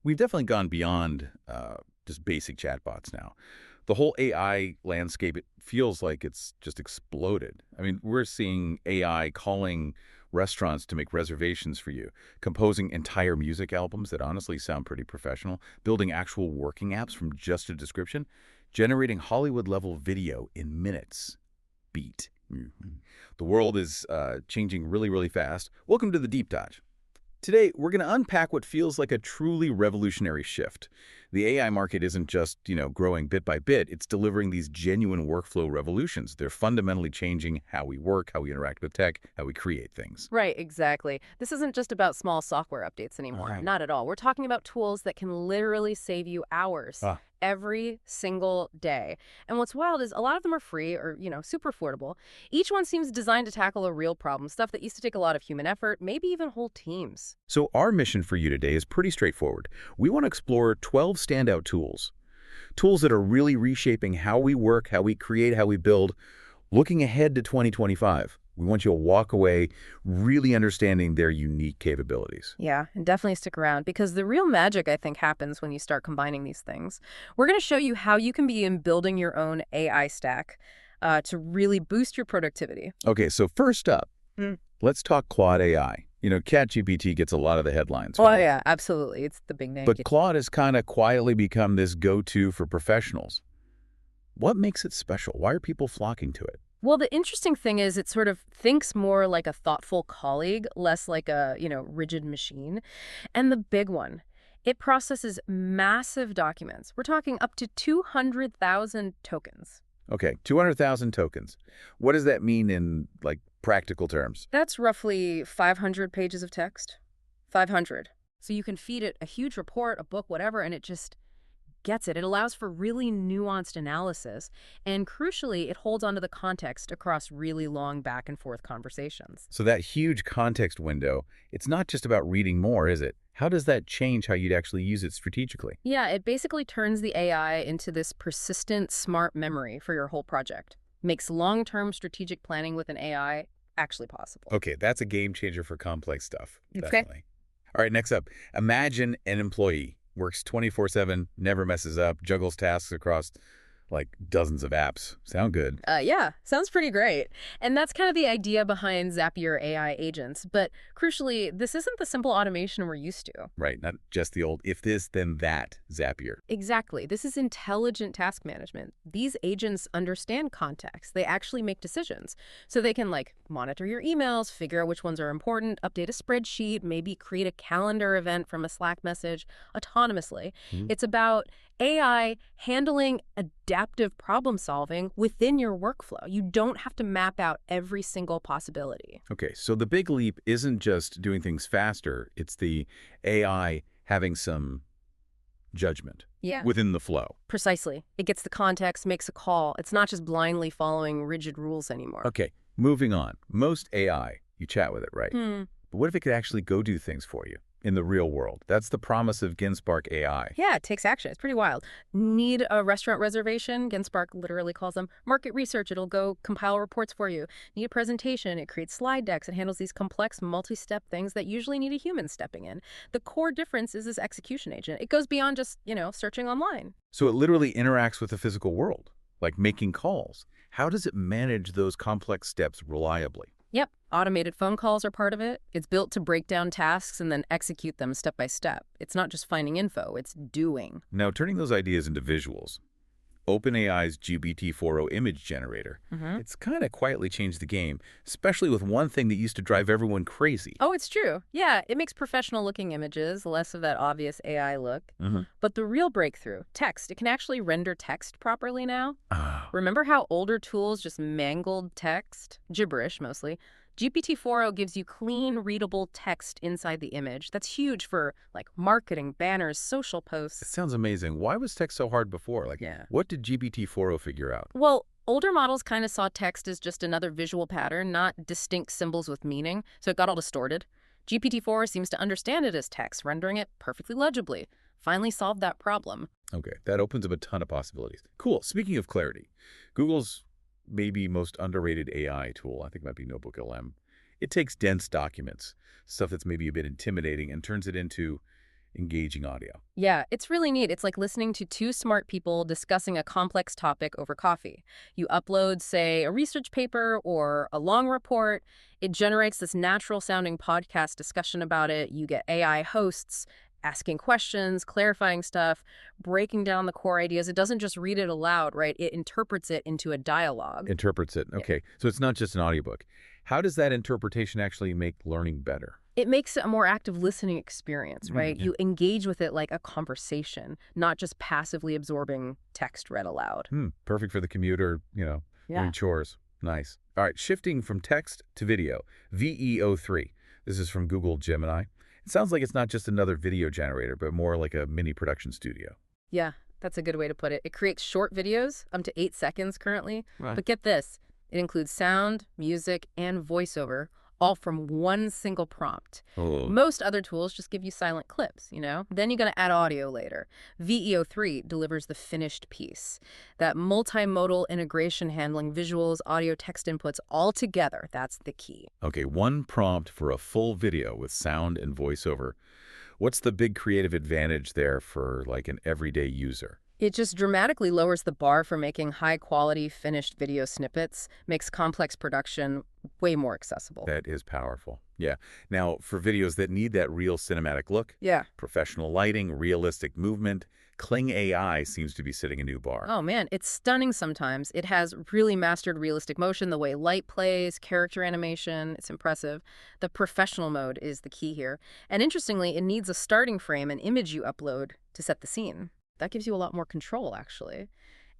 We've definitely gone beyond just basic chatbots now. The whole AI landscape, it feels like it's just exploded. I mean, we're seeing AI calling restaurants to make reservations for you, composing entire music albums that honestly sound pretty professional, building actual working apps from just a description, generating Hollywood-level video in minutes. Beat. The world is changing really, really fast. Welcome to the Deep Dive. Today, we're going to unpack what feels like a truly revolutionary shift. The AI market isn't just, growing bit by bit. It's delivering these genuine workflow revolutions. They're fundamentally changing how we work, how we interact with tech, how we create things. Right, exactly. This isn't just about small software updates anymore. Right. Not at all. We're talking about tools that can literally save you hours Ah, every single day. And what's wild is a lot of them are free or, super affordable. Each one seems designed to tackle a real problem, stuff that used to take a lot of human effort, maybe even whole teams. So our mission for you today is pretty straightforward. We want to explore 12 standout tools. Tools that are really reshaping how we work, how we create, how we build. Looking ahead to 2025, we want you to walk away really understanding their unique capabilities. Yeah, and definitely stick around because the real magic, I think, happens when you start combining these things. We're going to show you how you can begin building your own AI stack to really boost your productivity. Okay, so first up, Mm. let's talk Claude AI. ChatGPT gets a lot of the headlines, Oh, right? yeah, absolutely. It's the big name. But Claude has kind of quietly become this go-to for professionals. What makes it special? Why are people flocking to it? Well, the interesting thing is it sort of thinks more like a thoughtful colleague, less like a, rigid machine. And the big one, it processes massive documents. We're talking up to 200,000 tokens. Okay, 200,000 tokens. What does that mean in, practical terms? That's roughly 500 pages of text. 500. So you can feed it a huge report, a book, whatever, and it just gets it. It allows for really nuanced analysis, and crucially, it holds onto the context across really long back and forth conversations. So that huge context window, it's not just about reading more, is it? How does that change how you'd actually use it strategically? Yeah, it basically turns the AI into this persistent, smart memory for your whole project. Makes long-term strategic planning with an AI actually possible. Okay, that's a game changer for complex stuff. Okay. Definitely. All right, next up, imagine an employee works 24/7, never messes up, juggles tasks across dozens of apps. Sound good? Yeah, sounds pretty great. And that's kind of the idea behind Zapier AI agents. But crucially, this isn't the simple automation we're used to. Right, not just the old if this, then that Zapier. Exactly. This is intelligent task management. These agents understand context. They actually make decisions. So they can monitor your emails, figure out which ones are important, update a spreadsheet, maybe create a calendar event from a Slack message autonomously. Hmm. It's about AI handling adaptive problem solving within your workflow. You don't have to map out every single possibility. Okay, so the big leap isn't just doing things faster, it's the AI having some judgment Yeah. within the flow. Precisely. It gets the context, makes a call. It's not just blindly following rigid rules anymore. Okay, moving on. Most AI, you chat with it, right? Hmm. But what if it could actually go do things for you in the real world? That's the promise of Genspark AI. Yeah, it takes action. It's pretty wild. Need a restaurant reservation? Genspark literally calls them. Market research, it'll go compile reports for you. Need a presentation? It creates slide decks. It handles these complex multi-step things that usually need a human stepping in. The core difference is this execution agent. It goes beyond just, searching online. So it literally interacts with the physical world, like making calls. How does it manage those complex steps reliably? Yep, automated phone calls are part of it. It's built to break down tasks and then execute them step by step. It's not just finding info, it's doing. Now, turning those ideas into visuals. OpenAI's GPT-4o image generator. It's kind of quietly changed the game, especially with one thing that used to drive everyone crazy. Oh, it's true. Yeah, it makes professional-looking images, less of that obvious AI look. But the real breakthrough, text. It can actually render text properly now. Ah, Remember how older tools just mangled text? Gibberish, mostly. GPT-4o gives you clean, readable text inside the image. That's huge for, marketing, banners, social it posts. sounds amazing. Why was text so hard before? Yeah. What did GPT-4o figure out? Well, older models kind of saw text as just another visual pattern, not distinct symbols with meaning, so it got all distorted. GPT-4 seems to understand it as text, rendering it perfectly legibly. Finally solved that problem. Okay, that opens up a ton of possibilities. Cool. Speaking of clarity, Google's maybe most underrated AI tool, I think might be Notebook LM. It takes dense documents, stuff that's maybe a bit intimidating, and turns it into engaging audio. Yeah, it's really neat. It's like listening to two smart people discussing a complex topic over coffee. You upload, say, a research paper or a long report. It generates this natural-sounding podcast discussion about it. You get AI hosts asking questions, clarifying stuff, breaking down the core ideas. It doesn't just read it aloud, right? It interprets it into a dialogue. Interprets it. Okay, so it's not just an audiobook. How does that interpretation actually make learning better? It makes it a more active listening experience, right? Yeah. You engage with it like a conversation, not just passively absorbing text read aloud. Perfect for the commuter, doing chores. Nice. All right, shifting from text to video. VEO3. This is from Google Gemini. It sounds like it's not just another video generator, but more like a mini production studio. Yeah, that's a good way to put it. It creates short videos, up to 8 seconds currently. Right. But get this, it includes sound, music, and voiceover, all from one single prompt. Oh. Most other tools just give you silent clips, Then you're going to add audio later. VEO3 delivers the finished piece. That multimodal integration handling visuals, audio, text inputs all together, that's the key. Okay, one prompt for a full video with sound and voiceover. What's the big creative advantage there for like an everyday user? It just dramatically lowers the bar for making high-quality, finished video snippets, makes complex production way more accessible. That is powerful. Yeah. Now, for videos that need that real cinematic look, Yeah. professional lighting, realistic movement, Kling AI seems to be setting a new bar. Oh, man, it's stunning sometimes. It has really mastered realistic motion, the way light plays, character animation. It's impressive. The professional mode is the key here. And interestingly, it needs a starting frame, an image you upload to set the scene. That gives you a lot more control, actually.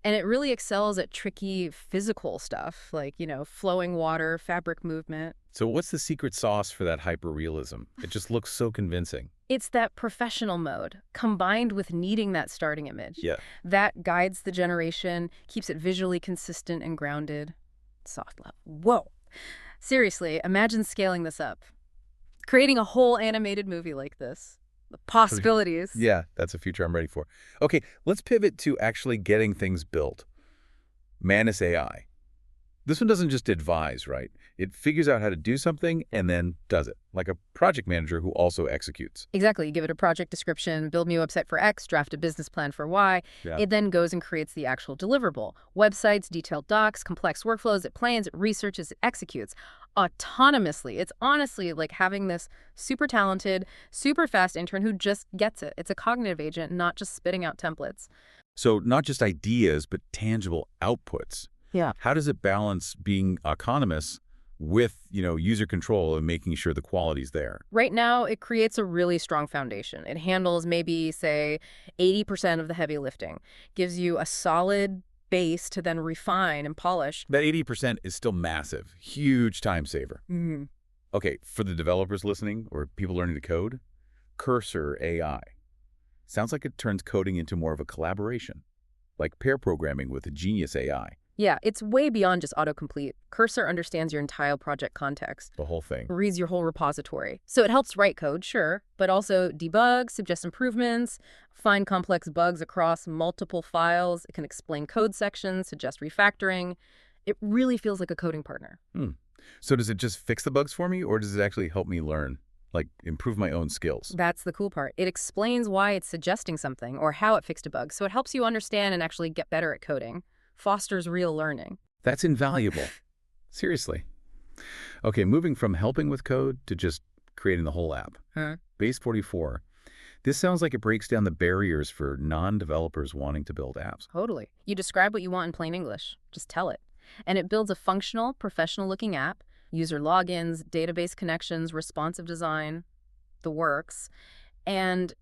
And it really excels at tricky physical stuff, like, flowing water, fabric movement. So what's the secret sauce for that hyperrealism? It just looks so convincing. It's that professional mode, combined with needing that starting image. Yeah. That guides the generation, keeps it visually consistent and grounded. Soft level. Whoa. Seriously, imagine scaling this up. Creating a whole animated movie like this. The possibilities. Yeah, that's a future I'm ready for. Okay, let's pivot to actually getting things built. Manus AI. This one doesn't just advise, right? It figures out how to do something and then does it, like a project manager who also executes. Exactly. You give it a project description, build me a website for X, draft a business plan for Y. Yeah. It then goes and creates the actual deliverable. Websites, detailed docs, complex workflows. It plans, it researches, it executes autonomously. It's honestly like having this super talented, super fast intern who just gets it. It's a cognitive agent, not just spitting out templates. So not just ideas, but tangible outputs. Yeah. How does it balance being autonomous with, user control and making sure the quality's there? Right now, it creates a really strong foundation. It handles maybe, say, 80% of the heavy lifting, gives you a solid base to then refine and polish. That 80% is still massive, huge time saver. Mm-hmm. Okay, for the developers listening or people learning to code, Cursor AI. Sounds like it turns coding into more of a collaboration, like pair programming with a genius AI. Yeah, it's way beyond just autocomplete. Cursor understands your entire project context, The whole thing. reads your whole repository. So it helps write code, sure, but also debug, suggest improvements, find complex bugs across multiple files. It can explain code sections, suggest refactoring. It really feels like a coding partner. So does it just fix the bugs for me, or does it actually help me learn, like improve my own skills? That's the cool part. It explains why it's suggesting something or how it fixed a bug, so it helps you understand and actually get better at coding. Fosters real learning. That's invaluable. Seriously. Okay, moving from helping with code to just creating the whole app. Base 44. This sounds like it breaks down the barriers for non-developers wanting to build apps. Totally. You describe what you want in plain English. Just tell it. And it builds a functional, professional-looking app, user logins, database connections, responsive design, the works. And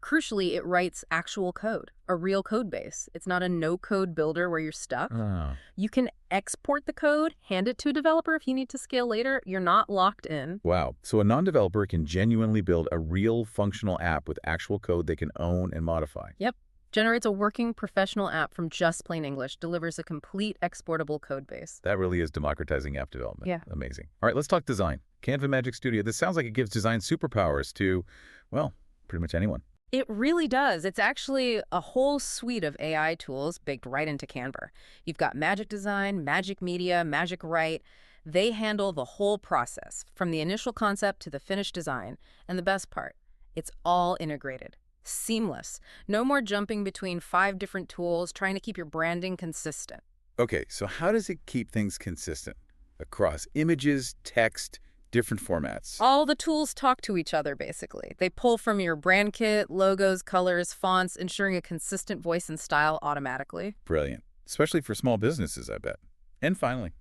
crucially, it writes actual code, a real code base. It's not a no-code builder where you're stuck. Oh. You can export the code, hand it to a developer if you need to scale later. You're not locked in. Wow. So a non-developer can genuinely build a real functional app with actual code they can own and modify. Yep. Generates a working professional app from just plain English, delivers a complete exportable code base. That really is democratizing app development. Yeah. Amazing. All right, let's talk design. Canva Magic Studio. This sounds like it gives design superpowers to, well, pretty much anyone. It really does. It's actually a whole suite of AI tools baked right into Canva. You've got Magic Design, Magic Media, Magic Write. They handle the whole process, from the initial concept to the finished design. And the best part, It's all integrated. Seamless. No more jumping between 5 different tools trying to keep your branding consistent. Okay, so how does it keep things consistent across images, text, different formats? All the tools talk to each other, basically. They pull from your brand kit, logos, colors, fonts, ensuring a consistent voice and style automatically. Brilliant. Especially for small businesses, I bet. And finally,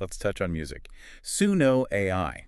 let's touch on music. Suno AI.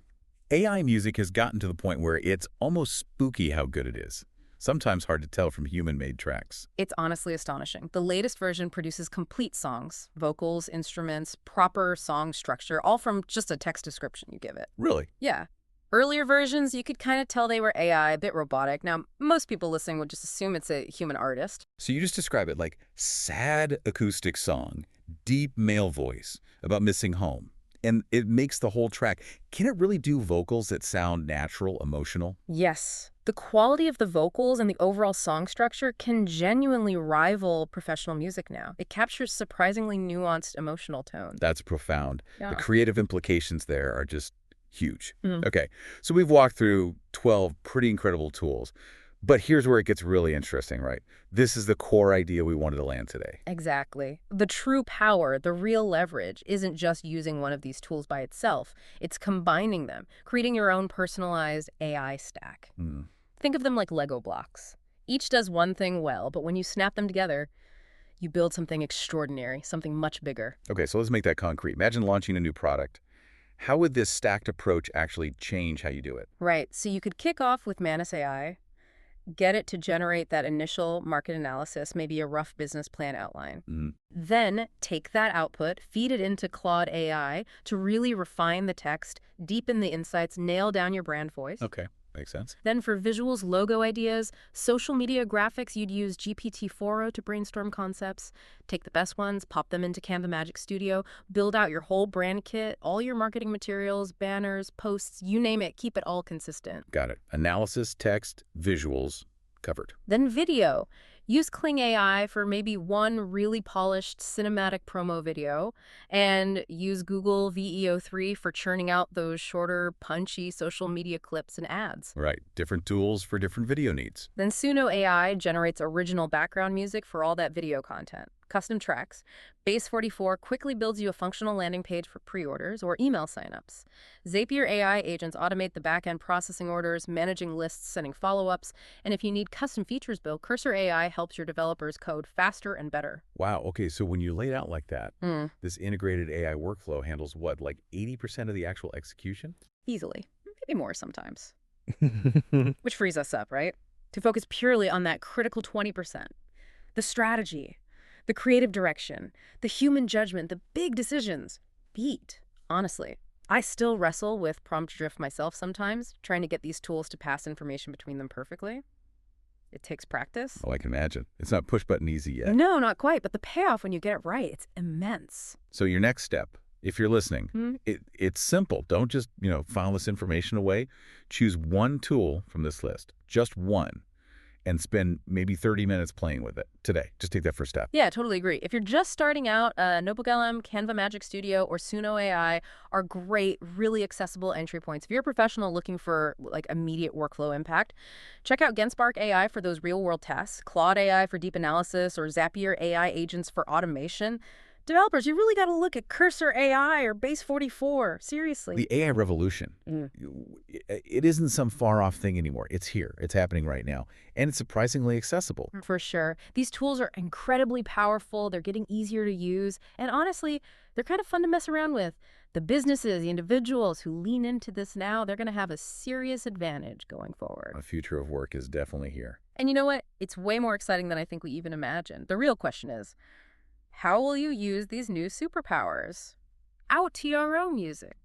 AI music has gotten to the point where it's almost spooky how good it is. Sometimes hard to tell from human-made tracks. It's honestly astonishing. The latest version produces complete songs, vocals, instruments, proper song structure, all from just a text description you give it. Really? Yeah. Earlier versions, you could kind of tell they were AI, a bit robotic. Now, most people listening would just assume it's a human artist. So you just describe it like sad acoustic song, deep male voice about missing home. And it makes the whole track. Can it really do vocals that sound natural, emotional? Yes. The quality of the vocals and the overall song structure can genuinely rival professional music now. It captures surprisingly nuanced emotional tones. That's profound. The Yeah. creative implications there are just huge. Mm. Okay, so we've walked through 12 pretty incredible tools. But here's where it gets really interesting, right? This is the core idea we wanted to land today. Exactly. The true power, the real leverage, isn't just using one of these tools by itself. It's combining them, creating your own personalized AI stack. Hmm. Think of them like Lego blocks. Each does one thing well, but when you snap them together, you build something extraordinary, something much bigger. Okay, so let's make that concrete. Imagine launching a new product. How would this stacked approach actually change how you do it? Right, so you could kick off with Manus AI, get it to generate that initial market analysis, maybe a rough business plan outline. Mhm. Then take that output, feed it into Claude AI to really refine the text, deepen the insights, nail down your brand voice. Okay, makes sense. Then for visuals, logo ideas, social media graphics, you'd use GPT-4o to brainstorm concepts. Take the best ones, pop them into Canva Magic Studio, build out your whole brand kit, all your marketing materials, banners, posts, you name it, keep it all consistent. Got it. Analysis, text, visuals, covered. Then video. Use Kling AI for maybe one really polished cinematic promo video, and use Google VEO3 for churning out those shorter, punchy social media clips and ads. Right, different tools for different video needs. Then Suno AI generates original background music for all that video content. Custom tracks. Base 44 quickly builds you a functional landing page for pre-orders or email signups. Zapier AI agents automate the back-end processing orders, managing lists, sending follow-ups, and if you need custom features built, Cursor AI helps your developers code faster and better. Wow, okay, so when you lay it out like that, Mm, this integrated AI workflow handles what, like 80% of the actual execution? easily. Maybe more sometimes. Which frees us up, right? To focus purely on that critical 20%. The strategy, the creative direction, the human judgment, the big decisions. Beat, honestly. I still wrestle with prompt drift myself sometimes, trying to get these tools to pass information between them perfectly. It takes practice. Oh, I can imagine. It's not push button easy yet. No, not quite, but the payoff when you get it right, it's immense. So your next step, if you're listening, Hmm? it's simple. Don't just, file this information away. Choose one tool from this list, just one, and spend maybe 30 minutes playing with it today. Just take that first step. Yeah, totally agree. If you're just starting out, Notebook LM, Canva Magic Studio, or Suno AI are great, really accessible entry points. If you're a professional looking for like immediate workflow impact, check out Genspark AI for those real-world tasks, Claude AI for deep analysis, or Zapier AI agents for automation. Developers, you really got to look at Cursor AI or Base 44. Seriously. The AI revolution, Mm. it isn't some far-off thing anymore. It's here. It's happening right now. And it's surprisingly accessible. For sure. These tools are incredibly powerful. They're getting easier to use. And honestly, they're kind of fun to mess around with. The businesses, the individuals who lean into this now, they're going to have a serious advantage going forward. The future of work is definitely here. And you know what? It's way more exciting than I think we even imagined. The real question is, how will you use these new superpowers? Out to your own music.